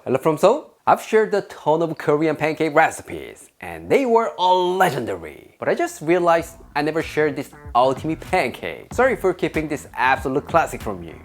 Hello from Seoul. I've shared a ton of Korean pancake recipes, and they were all legendary. But I just realized I never shared this ultimate pancake. Sorry for keeping this absolute classic from you.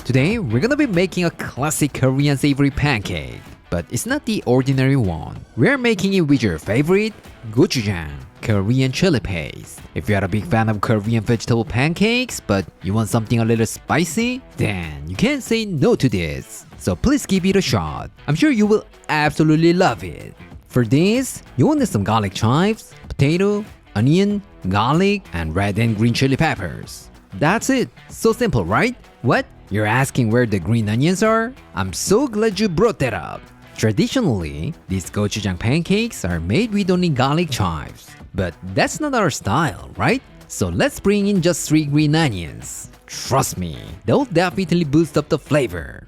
Today, we're gonna be making a classic Korean savory pancake. But it's not the ordinary one. We're making it with your favorite Gochujang, Korean chili paste. If you're a big fan of Korean vegetable pancakes, but you want something a little spicy, then you can't say no to this. So please give it a shot. I'm sure you will absolutely love it. For this, you will need some garlic chives, potato, onion, garlic, and red and green chili peppers. That's it. So simple, right? What? You're asking where the green onions are? I'm so glad you brought that up. Traditionally, these gochujang pancakes are made with only garlic chives. But that's not our style, right? So let's bring in just 3 green onions. Trust me, they'll definitely boost up the flavor.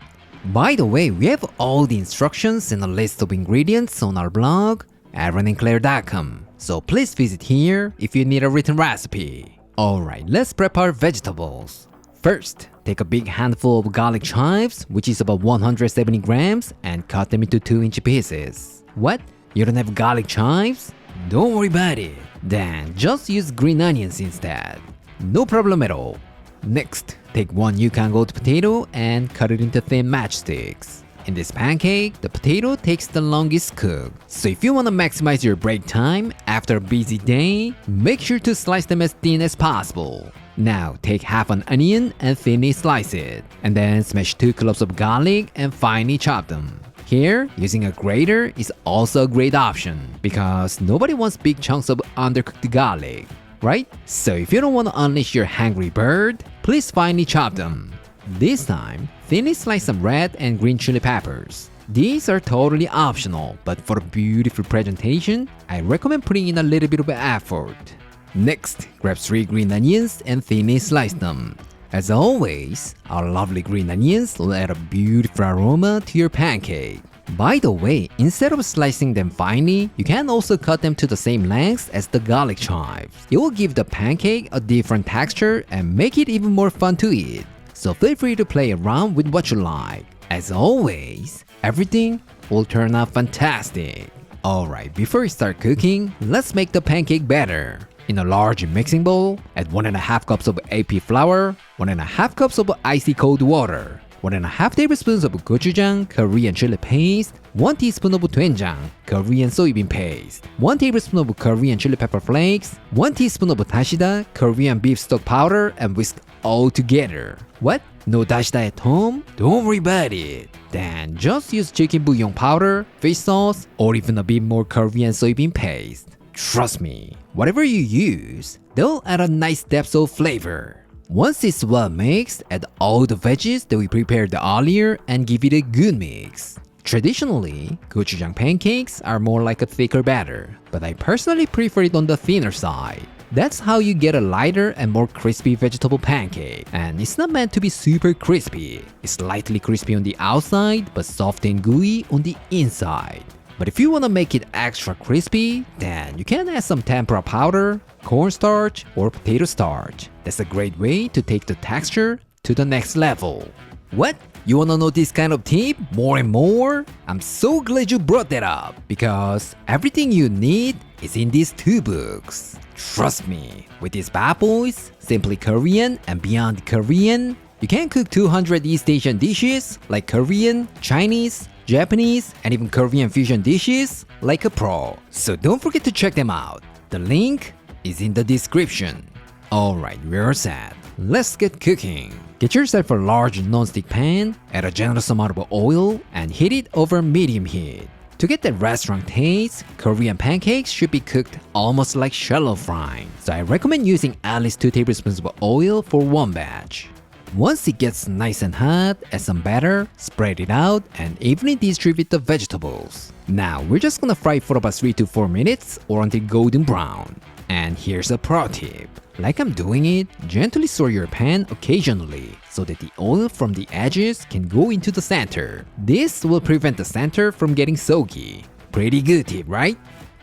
By the way, we have all the instructions and a list of ingredients on our blog, aaronandclaire.com. So please visit here if you need a written recipe. Alright, let's prep our vegetables. First, take a big handful of garlic chives, which is about 170 grams, and cut them into 2-inch pieces. What? You don't have garlic chives? Don't worry about it. Then just use green onions instead. No problem at all. Next, take 1 Yukon Gold potato and cut it into thin matchsticks. In this pancake, the potato takes the longest cook. So if you want to maximize your break time after a busy day, make sure to slice them as thin as possible. Now take half an onion and thinly slice it. And then smash 2 cloves of garlic and finely chop them. Here, using a grater is also a great option because nobody wants big chunks of undercooked garlic, right? So if you don't want to unleash your hungry bird, please finely chop them. This time, thinly slice some red and green chili peppers. These are totally optional, but for a beautiful presentation, I recommend putting in a little bit of effort. Next, grab 3 green onions and thinly slice them. As always, our lovely green onions will add a beautiful aroma to your pancake. By the way, instead of slicing them finely, you can also cut them to the same length as the garlic chives. It will give the pancake a different texture and make it even more fun to eat. So feel free to play around with what you like. As always, everything will turn out fantastic. Alright, before we start cooking, let's make the pancake better. In a large mixing bowl, add 1.5 cups of AP flour, 1.5 cups of icy cold water, 1.5 tablespoons of gochujang, Korean chili paste, 1 teaspoon of doenjang, Korean soybean paste, 1 tablespoon of Korean chili pepper flakes, 1 teaspoon of dashida, Korean beef stock powder, and whisk all together. What? No dashida at home? Don't worry about it. Then just use chicken bouillon powder, fish sauce, or even a bit more Korean soybean paste. Trust me, whatever you use, they'll add a nice depth of flavor. Once it's well mixed, add all the veggies that we prepared earlier and give it a good mix. Traditionally, gochujang pancakes are more like a thicker batter, but I personally prefer it on the thinner side. That's how you get a lighter and more crispy vegetable pancake. And it's not meant to be super crispy. It's slightly crispy on the outside, but soft and gooey on the inside. But if you want to make it extra crispy, then you can add some tempura powder, cornstarch, or potato starch. That's a great way to take the texture to the next level. What? You wanna know this kind of tip more and more? I'm so glad you brought that up because everything you need is in these 2 books. Trust me, with these bad boys, Simply Korean and Beyond Korean, you can cook 200 East Asian dishes like Korean, Chinese, Japanese, and even Korean fusion dishes like a pro. So don't forget to check them out. The link is in the description. Alright, we're set. Let's get cooking. Get yourself a large non-stick pan, add a generous amount of oil, and heat it over medium heat. To get that restaurant taste, Korean pancakes should be cooked almost like shallow frying. So I recommend using at least 2 tablespoons of oil for 1 batch. Once it gets nice and hot, add some batter, spread it out, and evenly distribute the vegetables. Now, we're just gonna fry for about 3 to 4 minutes or until golden brown. And here's a pro tip. Like I'm doing it, gently stir your pan occasionally so that the oil from the edges can go into the center. This will prevent the center from getting soggy. Pretty good tip, right?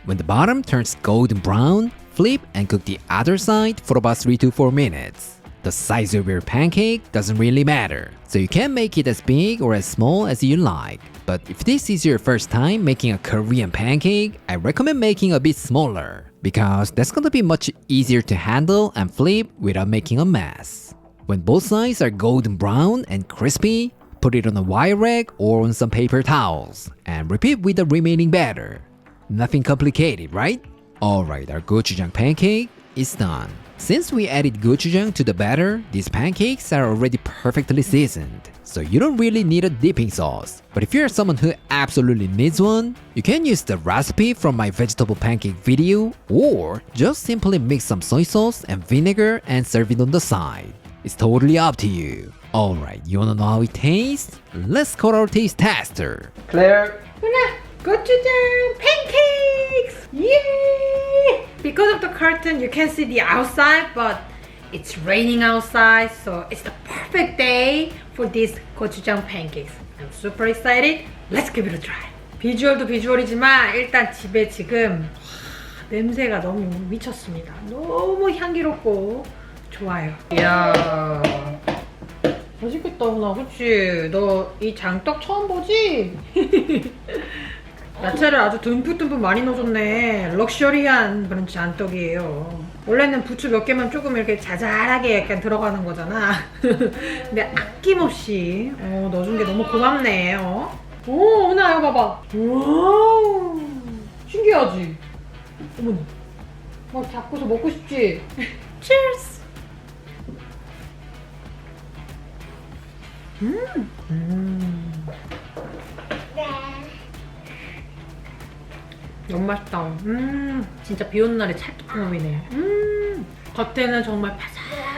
When the bottom turns golden brown, flip and cook the other side for about 3 to 4 minutes. The size of your pancake doesn't really matter, so you can make it as big or as small as you like. But if this is your first time making a Korean pancake, I recommend making a bit smaller, because that's gonna be much easier to handle and flip without making a mess. When both sides are golden brown and crispy, put it on a wire rack or on some paper towels, and repeat with the remaining batter. Nothing complicated, right? Alright, our gochujang pancake is done. Since we added gochujang to the batter, these pancakes are already perfectly seasoned, so you don't really need a dipping sauce. But if you're someone who absolutely needs one, you can use the recipe from my vegetable pancake video, or just simply mix some soy sauce and vinegar and serve it on the side. It's totally up to you. Alright, you wanna know how it tastes? Let's call our taste tester. Claire. Gochujang pancakes! Yay! Because of the curtain, you can't see the outside, but it's raining outside, so it's the perfect day for these gochujang pancakes. I'm super excited. Let's give it a try. 비주얼도 비주얼이지만 일단 집에 지금 냄새가 너무 미쳤습니다. 너무 향기롭고 좋아요. 이야, 맛있겠다, 훈아. 그치? 너 이 장떡 처음 보지? 야채를 아주 듬뿍듬뿍 많이 넣어줬네. 럭셔리한 그런 장떡이에요. 원래는 부추 몇 개만 조금 이렇게 자잘하게 약간 들어가는 거잖아. 근데 아낌없이 넣어준 게 너무 고맙네. 오, 은하 이거 봐봐. 우와, 신기하지? 어머나, 막 잡고서 먹고 싶지? Cheers! 너무 맛있다. 진짜 비 오는 날에 찰떡궁합이네. 겉에는 정말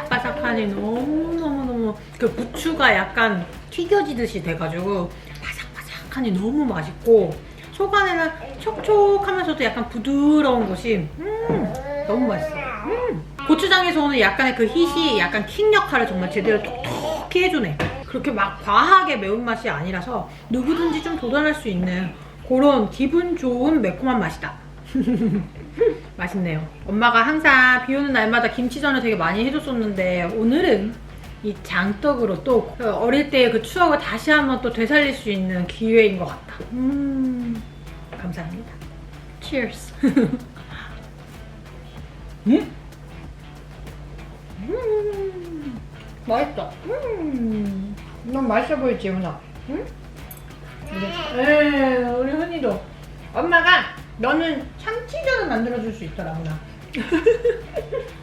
바삭바삭하니 너무너무너무 그 부추가 약간 튀겨지듯이 돼가지고 바삭바삭하니 너무 맛있고, 속안에는 촉촉하면서도 약간 부드러운 것이 너무 맛있어. 고추장에서 오는 약간의 그 힛이 약간 킥 역할을 정말 제대로 톡톡히 해주네. 그렇게 막 과하게 매운맛이 아니라서 누구든지 좀 도전할 수 있는 그런 기분 좋은 매콤한 맛이다. 맛있네요. 엄마가 항상 비 오는 날마다 김치전을 되게 많이 해줬었는데 오늘은 이 장떡으로 또 어릴 때의 그 추억을 다시 한번 또 되살릴 수 있는 기회인 것 같다. 감사합니다. Cheers. 맛있다. 너무 맛있어 보이지, 훈아? 응? 우리 훈이도. 엄마가 너는 참치전을 만들어줄 수 있더라, 훈아.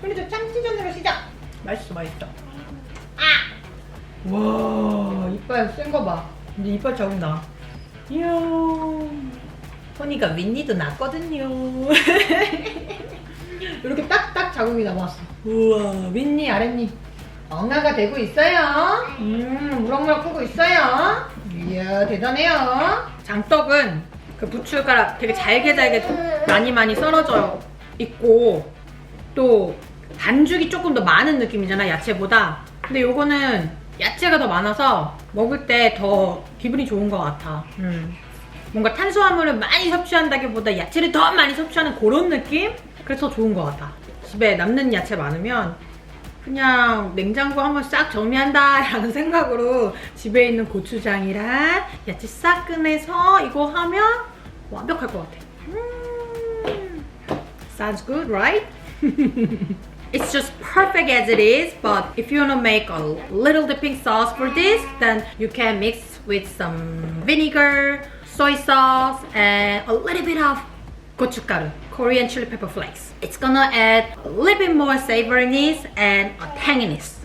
훈이도 참치전으로 시작. 맛있어, 맛있어. 아! 와, 이빨 센 거 봐. 이제 이빨 자국 나. 이야. 훈이가 윗니도 났거든요. 이렇게 딱딱 자국이 남았어. 우와, 윗니, 아랫니. 엉아가 되고 있어요. 무럭무럭 크고 있어요. 이야, 대단해요. 장떡은 그 부추가 되게 잘게 많이 썰어져 있고, 또 반죽이 조금 더 많은 느낌이잖아, 야채보다. 근데 요거는 야채가 더 많아서 먹을 때 더 기분이 좋은 것 같아. 뭔가 탄수화물을 많이 섭취한다기보다 야채를 더 많이 섭취하는 그런 느낌? 그래서 좋은 것 같아. 집에 남는 야채 많으면 그냥 냉장고 한번 싹 정리한다 라는 생각으로 집에 있는 고추장이랑 야채 싹 꺼내서 이거 하면 완벽할 것 같아. Sounds good, right? It's just perfect as it is, but if you want to make a little dipping sauce for this, then you can mix with some vinegar, soy sauce, and a little bit of gochugaru, Korean chili pepper flakes. It's gonna add a little bit more savoriness and a tanginess.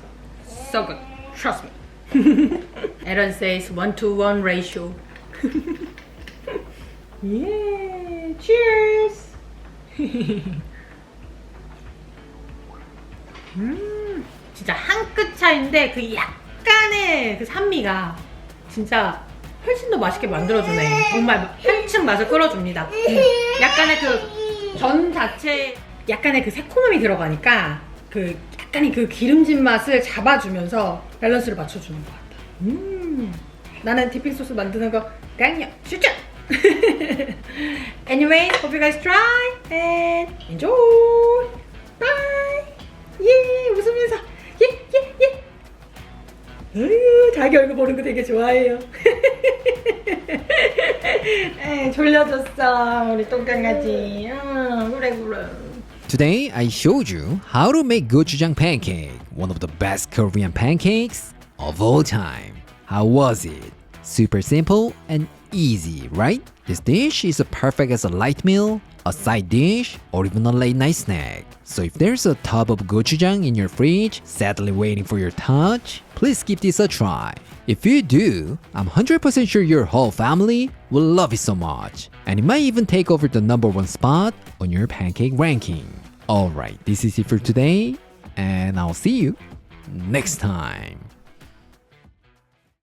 So good, trust me. Aaron says 1:1 ratio. Yeah, cheers. 진짜 한 끗 차인데 그 약간의 그 산미가 진짜 훨씬 더 맛있게 만들어주네. 정말 한층 맛을 끌어줍니다. 약간의 그 전 자체 약간의 그 새콤함이 들어가니까 그 약간의 그 기름진 맛을 잡아주면서 밸런스를 맞춰주는 것 같아. 나는 디핑 소스 만드는 거 그냥 추천. Anyway, hope you guys try and enjoy. Bye. 예, 웃으면서 예. 어휴, 자기 얼굴 보는 거 되게 좋아해요. 에이, 졸려졌어 우리 똥강아지. 그래. Today, I showed you how to make gochujang pancake, one of the best Korean pancakes of all time. How was it? Super simple and easy, right? This dish is perfect as a light meal, a side dish, or even a late night snack. So if there's a tub of gochujang in your fridge, sadly waiting for your touch, please give this a try. If you do, I'm 100% sure your whole family will love it so much. And it might even take over the #1 spot on your pancake ranking. Alright, this is it for today, and I'll see you next time.